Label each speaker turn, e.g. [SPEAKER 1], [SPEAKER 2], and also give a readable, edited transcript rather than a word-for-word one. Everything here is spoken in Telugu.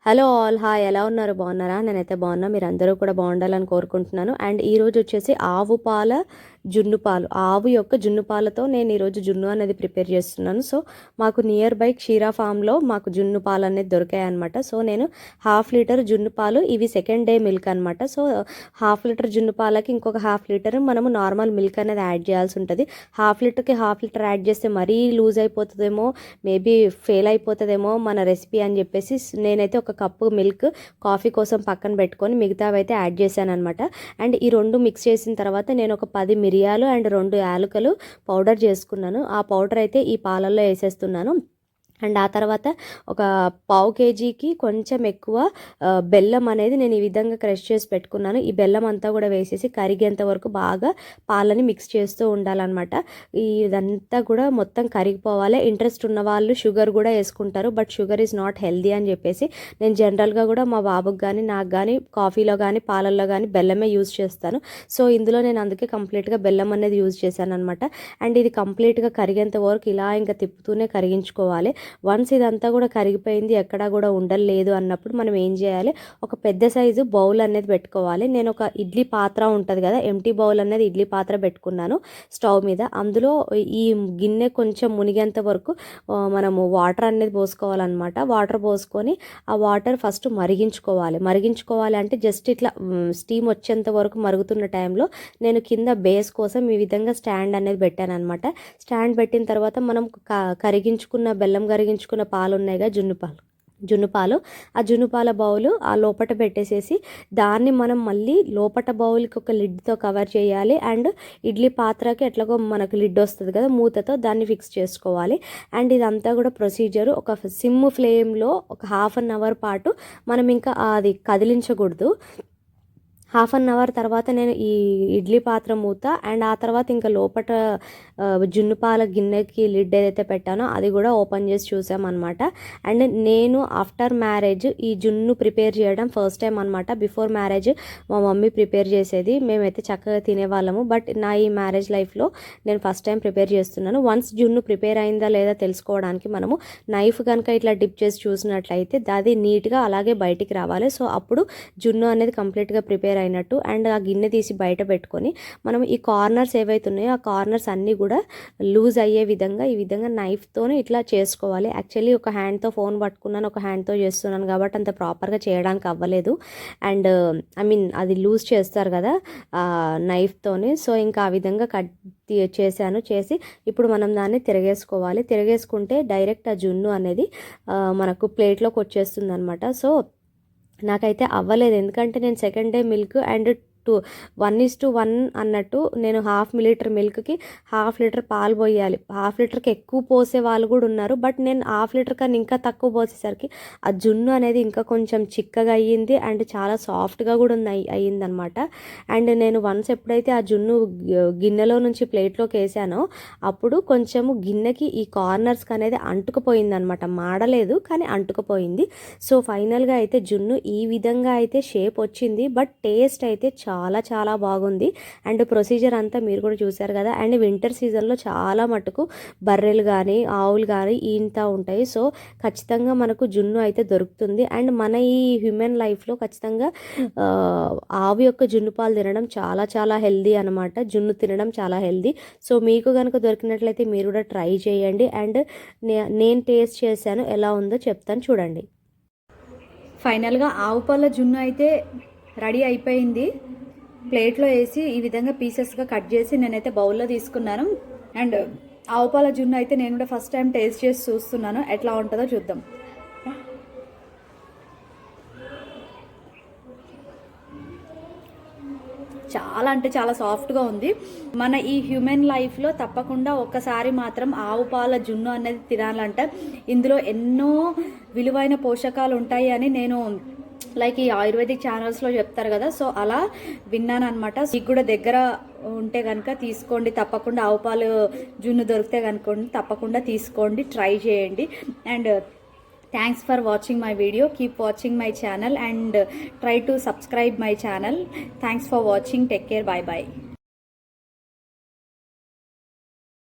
[SPEAKER 1] Hello all, hi. ఎలా ఉన్నారు? బాగున్నారా? నేనైతే బాగున్నా. మీరందరూ కూడా బాగుండాలని కోరుకుంటున్నాను. అండ్ ఈరోజు వచ్చేసి ఆవు పాల జున్ను పాలు, ఆవు యొక్క జున్ను పాలతో నేను ఈరోజు జున్ను అనేది ప్రిపేర్ చేస్తున్నాను. సో మాకు నియర్ బై క్షీరా ఫామ్లో మాకు జున్ను పాలు అనేది దొరికాయి అనమాట. సో నేను 1/2 లీటర్ జున్ను పాలు, ఇవి సెకండ్ డే మిల్క్ అనమాట. సో 1/2 లీటర్ జున్ను పాలకి ఇంకొక 1/2 లీటర్ మనము నార్మల్ మిల్క్ అనేది యాడ్ చేయాల్సి ఉంటుంది. 1/2 లీటర్కి 1/2 లీటర్ యాడ్ చేస్తే మరీ లూజ్ అయిపోతుందేమో, మేబీ ఫెయిల్ అయిపోతుందేమో మన రెసిపీ అని చెప్పేసి నేనైతే ఒక కప్పు మిల్క్ కాఫీ కోసం పక్కన పెట్టుకొని మిగతావి అయితే యాడ్ చేశాను అనమాట. అండ్ ఈ రెండు మిక్స్ చేసిన తర్వాత నేను ఒక 10 మిరియాలు అండ్ 2 యాలకులు పౌడర్ చేసుకున్నాను. ఆ పౌడర్ అయితే ఈ పాలల్లో వేసేస్తున్నాను. అండ్ ఆ తర్వాత ఒక 1/2 కేజీకి కొంచెం ఎక్కువ బెల్లం అనేది నేను ఈ విధంగా క్రష్ చేసి పెట్టుకున్నాను. ఈ బెల్లం అంతా కూడా వేసేసి కరిగేంత వరకు బాగా పాలని మిక్స్ చేస్తూ ఉండాలన్నమాట. ఇదంతా కూడా మొత్తం కరిగిపోవాలి. ఇంట్రెస్ట్ ఉన్న వాళ్ళు షుగర్ కూడా వేసుకుంటారు, but sugar is not healthy అని చెప్పేసి నేను జనరల్గా కూడా మా బాబుకి కానీ నాకు కానీ కాఫీలో కానీ పాలల్లో కానీ బెల్లమే యూజ్ చేస్తాను. సో ఇందులో నేను అందుకే కంప్లీట్గా బెల్లం అనేది యూజ్ చేశాను అనమాట. అండ్ ఇది కంప్లీట్గా కరిగేంత వరకు ఇలా ఇంకా తిప్పుతూనే కరిగించుకోవాలి. వన్స్ ఇదంతా కూడా కరిగిపోయింది, ఎక్కడా కూడా ఉండలేదు అన్నప్పుడు మనం ఏం చేయాలి, ఒక పెద్ద సైజు బౌల్ అనేది పెట్టుకోవాలి. నేను ఒక ఇడ్లీ పాత్ర ఉంటుంది కదా, ఎంటీ బౌల్ అనేది ఇడ్లీ పాత్ర పెట్టుకున్నాను స్టవ్ మీద. అందులో ఈ గిన్నె కొంచెం మునిగేంత వరకు మనము వాటర్ అనేది పోసుకోవాలన్నమాట. వాటర్ పోసుకొని ఆ వాటర్ ఫస్ట్ మరిగించుకోవాలి అంటే జస్ట్ ఇట్లా స్టీమ్ వచ్చేంత వరకు మరుగుతున్న టైంలో నేను కింద బేస్ కోసం ఈ విధంగా స్టాండ్ అనేది పెట్టాను అనమాట. స్టాండ్ పెట్టిన తర్వాత మనం కరిగించుకున్న బెల్లం కరిగించుకున్న పాలు ఉన్నాయిగా, జున్ను పాలు, ఆ జున్ను పాల బౌలు ఆ లోపట పెట్టేసేసి దాన్ని మనం మళ్ళీ లోపట బౌల్కి ఒక లిడ్తో కవర్ చేయాలి. అండ్ ఇడ్లీ పాత్రకి ఎట్లాగో మనకు లిడ్ వస్తుంది కదా, మూతతో దాన్ని ఫిక్స్ చేసుకోవాలి. అండ్ ఇదంతా కూడా ప్రొసీజరు ఒక సిమ్ ఫ్లేమ్లో ఒక 1/2 అవర్ పాటు మనం ఇంకా అది కదిలించకూడదు. 1/2 అవర్ తర్వాత నేను ఈ ఇడ్లీ పాత్ర మూత అండ్ ఆ తర్వాత ఇంకా లోపల జున్ను పాల గిన్నెకి లిడ్ ఏదైతే పెట్టానో అది కూడా ఓపెన్ చేసి చూసామన్నమాట. అండ్ నేను ఆఫ్టర్ మ్యారేజ్ ఈ జున్ను ప్రిపేర్ చేయడం ఫస్ట్ టైం అనమాట. బిఫోర్ మ్యారేజ్ మా మమ్మీ ప్రిపేర్ చేసేది, మేమైతే చక్కగా తినేవాళ్ళము. బట్ నా ఈ మ్యారేజ్ లైఫ్లో నేను ఫస్ట్ టైం ప్రిపేర్ చేస్తున్నాను. వన్స్ జున్ను ప్రిపేర్ అయిందా లేదా తెలుసుకోవడానికి మనము నైఫ్ కనుక ఇట్లా డిప్ చేసి చూసినట్లయితే అది నీట్గా అలాగే బయటికి రావాలి. సో అప్పుడు జున్ను అనేది కంప్లీట్గా ప్రిపేర్ అయినట్టు. అండ్ ఆ గిన్నె తీసి బయట పెట్టుకొని మనం ఈ కార్నర్స్ ఏవైతే ఉన్నాయో ఆ కార్నర్స్ అన్నీ కూడా లూజ్ అయ్యే విధంగా ఈ విధంగా నైఫ్తోనే ఇట్లా చేసుకోవాలి. యాక్చువల్లీ ఒక హ్యాండ్తో ఫోన్ పట్టుకున్నాను, ఒక హ్యాండ్తో చేస్తున్నాను కాబట్టి అంత ప్రాపర్గా చేయడానికి అవ్వలేదు. అండ్ అది లూజ్ చేస్తారు కదా నైఫ్తోనే. సో ఇంకా ఆ విధంగా కట్ చేసి ఇప్పుడు మనం దాన్ని తిరగేసుకుంటే డైరెక్ట్ ఆ జున్ను అనేది మనకు ప్లేట్లోకి వచ్చేస్తుంది అనమాట. సో నాకైతే అవ్వలేదు, ఎందుకంటే నేను సెకండ్ డే మిల్క్ అండ్ 1:1 అన్నట్టు నేను 1/2 లీటర్ మిల్క్కి 1/2 లీటర్ పాలు పోయాలి. 1/2 లీటర్కి ఎక్కువ పోసే వాళ్ళు కూడా ఉన్నారు, బట్ నేను 1/2 లీటర్ కన్నా ఇంకా తక్కువ పోసేసరికి ఆ జున్ను అనేది ఇంకా కొంచెం చిక్కగా అయ్యింది అండ్ చాలా సాఫ్ట్గా కూడా అయ్యిందనమాట. అండ్ నేను వన్స్ ఎప్పుడైతే ఆ జున్ను గిన్నెలో నుంచి ప్లేట్లోకి వేసానో అప్పుడు కొంచెము గిన్నెకి ఈ కార్నర్స్కి అనేది అంటుకుపోయింది అనమాట. మాడలేదు కానీ అంటుకుపోయింది. సో ఫైనల్గా అయితే జున్ను ఈ విధంగా అయితే షేప్ వచ్చింది, బట్ టేస్ట్ అయితే చాలా చాలా బాగుంది. అండ్ ప్రొసీజర్ అంతా మీరు కూడా చూసారు కదా. అండ్ వింటర్ సీజన్లో చాలా మటుకు బర్రెలు కానీ ఆవులు కానీ ఇంత ఉంటాయి. సో ఖచ్చితంగా మనకు జున్ను అయితే దొరుకుతుంది. అండ్ మన ఈ హ్యూమన్ లైఫ్లో ఖచ్చితంగా ఆవు యొక్క జున్ను పాలు తినడం చాలా చాలా హెల్దీ అనమాట. జున్ను తినడం చాలా హెల్దీ. సో మీకు కనుక దొరికినట్లయితే మీరు కూడా ట్రై చేయండి. అండ్ నేను టేస్ట్ చేశాను, ఎలా ఉందో చెప్తాను చూడండి.
[SPEAKER 2] ఫైనల్గా ఆవు పాల జున్ను అయితే రెడీ అయిపోయింది. ప్లేట్లో వేసి ఈ విధంగా పీసెస్గా కట్ చేసి నేనైతే బౌల్లో తీసుకున్నాను. అండ్ ఆవు పాల జున్ను అయితే నేను కూడా ఫస్ట్ టైం టేస్ట్ చేసి చూస్తున్నాను, ఎట్లా ఉంటుందో చూద్దాం. చాలా అంటే చాలా సాఫ్ట్గా ఉంది. మన ఈ హ్యూమన్ లైఫ్లో తప్పకుండా ఒక్కసారి మాత్రం ఆవు పాల జున్ను అనేది తినాలంటే ఇందులో ఎన్నో విలువైన పోషకాలు ఉంటాయి అని నేను లైక్ ఈ ఆయుర్వేదిక్ ఛానల్స్లో చెప్తారు కదా, సో అలా విన్నాను అనమాట. మీకు కూడా దగ్గర ఉంటే కనుక తీసుకోండి, తప్పకుండా ఆవు పాలు జున్ను దొరికితే కనుకోండి తప్పకుండా తీసుకోండి, ట్రై చేయండి. And thanks for watching my video. Keep watching my channel and try to subscribe my channel. Thanks for watching. Take care. Bye bye.